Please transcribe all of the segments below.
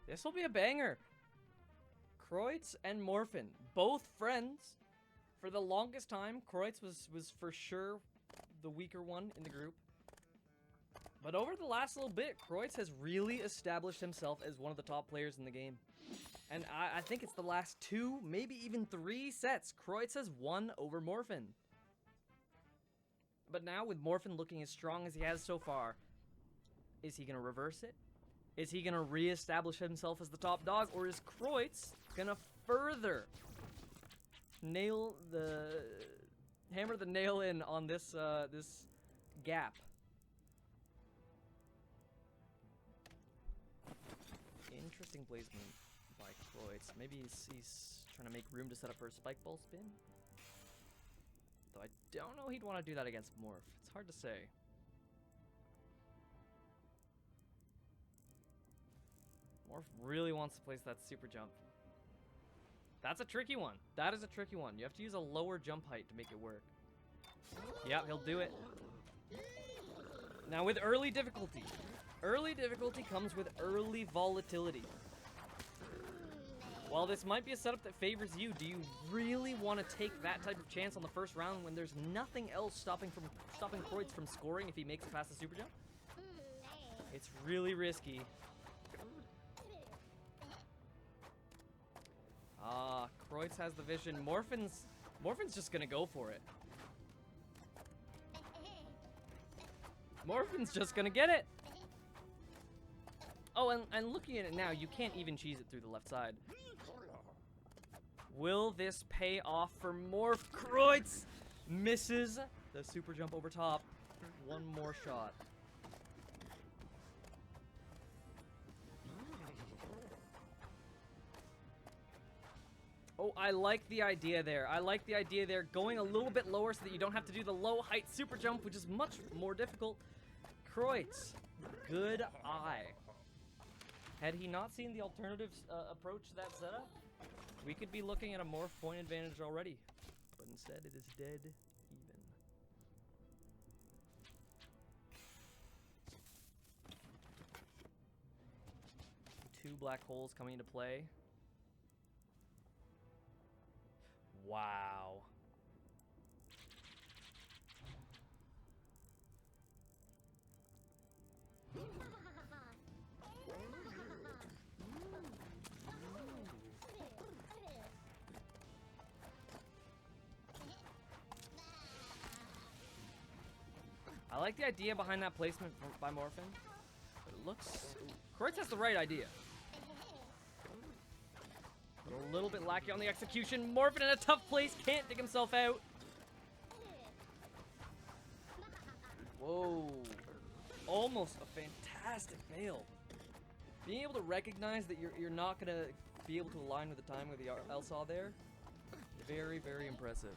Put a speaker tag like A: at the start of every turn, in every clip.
A: This will be a banger. Kreutz and Morfin, both friends. For the longest time, Kreutz was for sure the weaker one in the group. But over the last little bit, Kreutz has really established himself as one of the top players in the game. And I think it's the last 2, maybe even 3 sets, Kreutz has won over Morfin. But now, with Morfin looking as strong as he has so far, is he going to reverse it? Is he going to reestablish himself as the top dog? Or is Kreutz going to further hammer the nail in on this, this gap? Interesting placement by Kreutz. Maybe he's trying to make room to set up for a spike ball spin. Though I don't know he'd want to do that against Morph. It's hard to say. Morph really wants to place that super jump. That's a tricky one. That is a tricky one. You have to use a lower jump height to make it work. Yep, he'll do it. Now with early difficulty. Early difficulty comes with early volatility. While this might be a setup that favors you, do you really want to take that type of chance on the first round when there's nothing else stopping Kreutz from scoring if he makes it past the super jump? It's really risky. Kreutz has the vision. Morfin's just gonna go for it. Morfin's just gonna get it. Oh, and looking at it now, you can't even cheese it through the left side. Will this pay off for Morph? Kreutz misses the super jump over top. One more shot. Oh, I like the idea there. I like the idea there. Going a little bit lower so that you don't have to do the low height super jump, which is much more difficult. Kreutz, good eye. Had he not seen the alternative approach to that setup, we could be looking at a Morph point advantage already. But instead, it is dead even. Two black holes coming into play. Wow. I like the idea behind that placement by Morfin. But it looks... Kreutz has the right idea. But a little bit lacking on the execution. Morfin in a tough place. Can't dig himself out. Whoa. Almost a fantastic nail. Being able to recognize that you're not going to be able to align with the time with the LSAW there. Very, very impressive.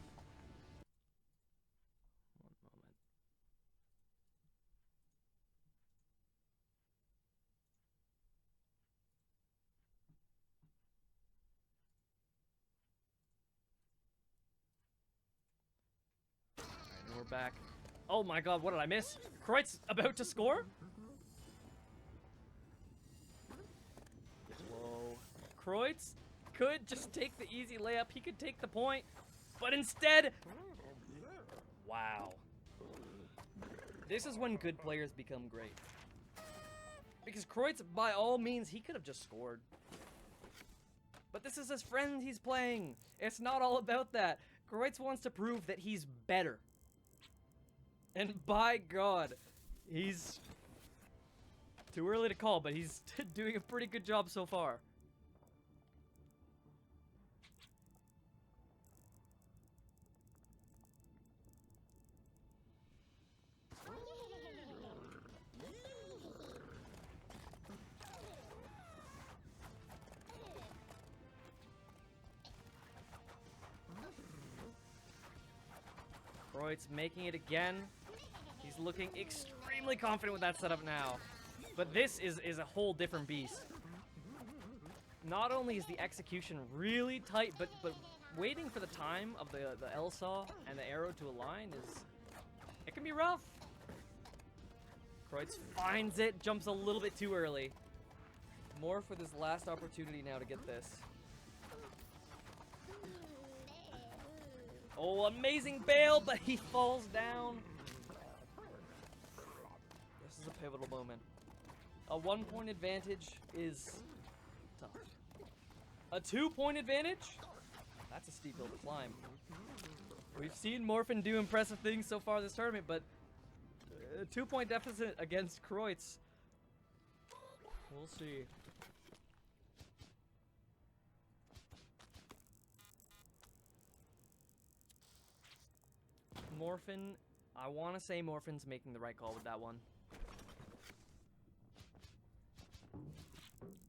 A: One moment. Alright, we're back. Oh my god, what did I miss? Kreutz about to score? Whoa. Kreutz could just take the easy layup. He could take the point. But instead... Wow. This is when good players become great. Because Kreutz, by all means, he could have just scored. But this is his friend he's playing. It's not all about that. Kreutz wants to prove that he's better. And by God, he's too early to call, but he's doing a pretty good job so far. Kreutz making it again. He's looking extremely confident with that setup now. But this is a whole different beast. Not only is the execution really tight, but waiting for the time of the LSAW and the arrow to align is... It can be rough. Kreutz finds it, jumps a little bit too early. Morph with his last opportunity now to get this. Oh, amazing bail, but he falls down. This is a pivotal moment. A 1-point advantage is tough. A 2-point advantage? That's a steep hill to climb. We've seen Morfin do impressive things so far this tournament, but a 2-point deficit against Kreutz. We'll see. Morfin, I want to say Morfin's making the right call with that one.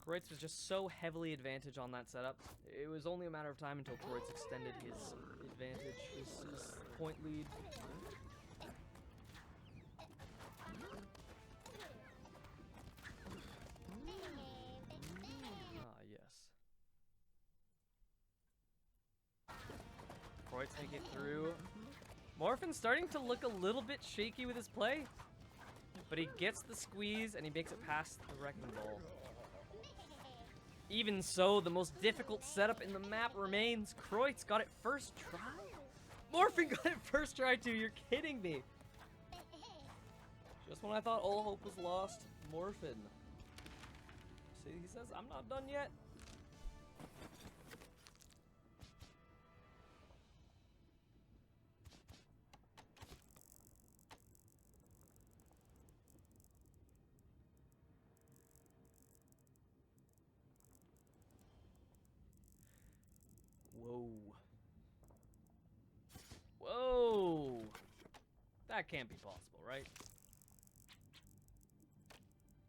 A: Kreutz was just so heavily advantaged on that setup. It was only a matter of time until Kreutz extended his advantage, his point lead. Ah, yes. Kreutz make it through. Morfin's starting to look a little bit shaky with his play, but he gets the squeeze and he makes it past the Wrecking Ball. Even so, the most difficult setup in the map remains. Kreutz got it first try? Morfin got it first try too, you're kidding me. Just when I thought all hope was lost, Morfin. See, he says, I'm not done yet. Whoa. Whoa. That can't be possible, right?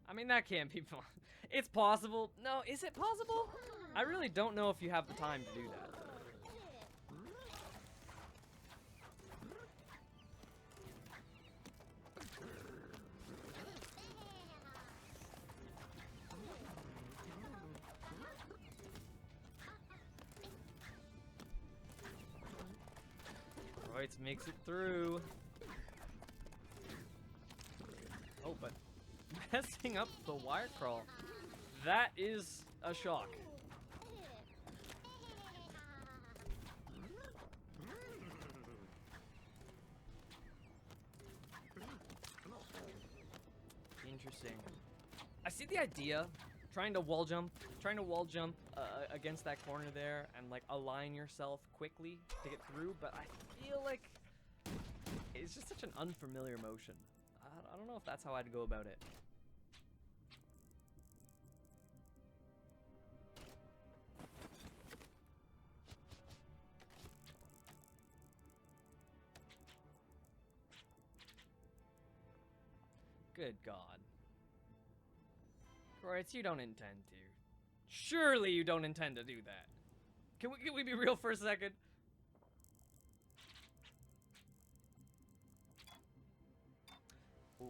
A: I mean, that can't be possible. It's possible. No, is it possible? I really don't know if you have the time to do that. Kreutz makes it through. Oh, but messing up the wire crawl. That is a shock. Interesting. I see the idea. Trying to wall jump against that corner there and like align yourself quickly to get through, but I feel like it's just such an unfamiliar motion. I don't know if that's how I'd go about it. Good God. Kreutz, you don't intend to. Surely you don't intend to do that. Can we be real for a second? Ooh.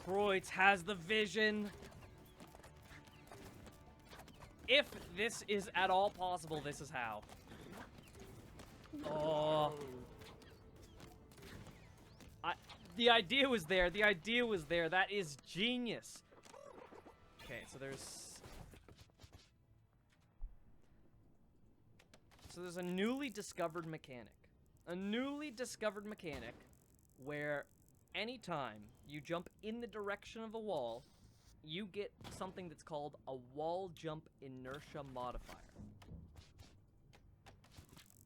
A: Kreutz has the vision. If this is at all possible, this is how. Oh. The idea was there. The idea was there. That is genius. Okay, so there's a newly discovered mechanic. A newly discovered mechanic where anytime you jump in the direction of a wall, you get something that's called a wall jump inertia modifier.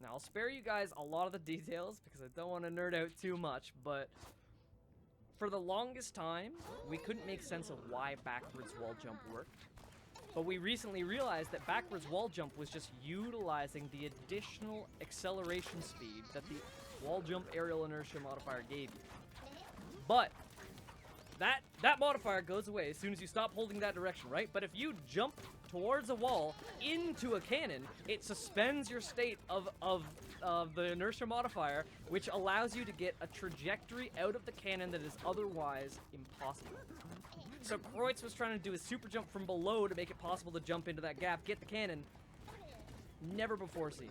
A: Now, I'll spare you guys a lot of the details because I don't want to nerd out too much, but for the longest time, we couldn't make sense of why backwards wall jump worked. But we recently realized that backwards wall jump was just utilizing the additional acceleration speed that the wall jump aerial inertia modifier gave you. But that modifier goes away as soon as you stop holding that direction, right? But if you jump towards a wall into a cannon, it suspends your state of the inertia modifier, which allows you to get a trajectory out of the cannon that is otherwise impossible. So Kreutz was trying to do a super jump from below to make it possible to jump into that gap, get the cannon. Never before seen.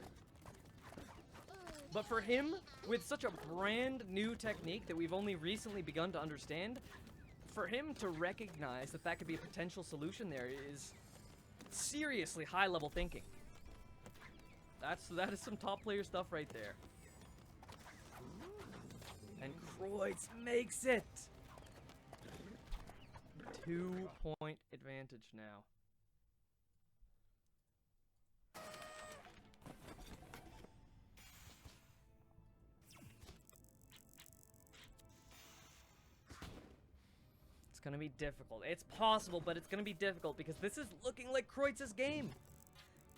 A: But for him, with such a brand new technique that we've only recently begun to understand, for him to recognize that that could be a potential solution there is seriously high-level thinking. That is some top player stuff right there. And Kreutz makes it! 2-point advantage now. It's gonna be difficult. It's possible, but it's gonna be difficult because this is looking like Kreutz's game.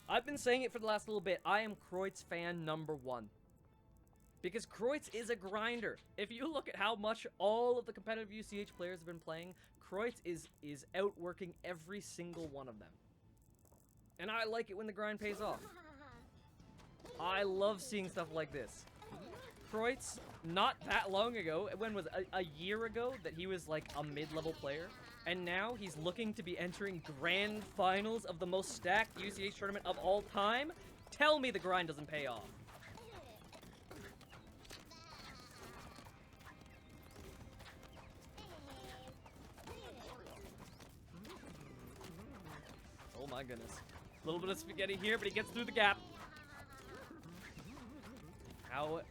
A: I've been saying it for the last little bit. I am Kreutz fan #1. Because Kreutz is a grinder. If you look at how much all of the competitive UCH players have been playing, Kreutz is outworking every single one of them. And I like it when the grind pays off. I love seeing stuff like this. Kreutz, not that long ago, when was it, a year ago, that he was like a mid-level player, and now he's looking to be entering grand finals of the most stacked UCH tournament of all time? Tell me the grind doesn't pay off. Oh my goodness. A little bit of spaghetti here, but he gets through the gap.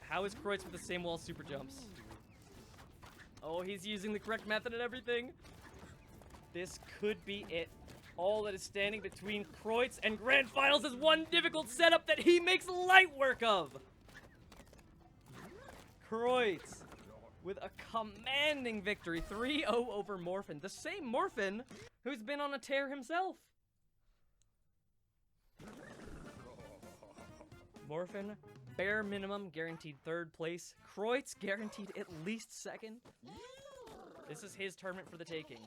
A: How is Kreutz with the same wall super jumps? Oh, he's using the correct method and everything. This could be it. All that is standing between Kreutz and Grand Finals is one difficult setup that he makes light work of. Kreutz with a commanding victory, 3-0 over Morfin. The same Morfin who's been on a tear himself. Morfin, bare minimum, guaranteed 3rd place. Kreutz, guaranteed at least 2nd. This is his tournament for the taking.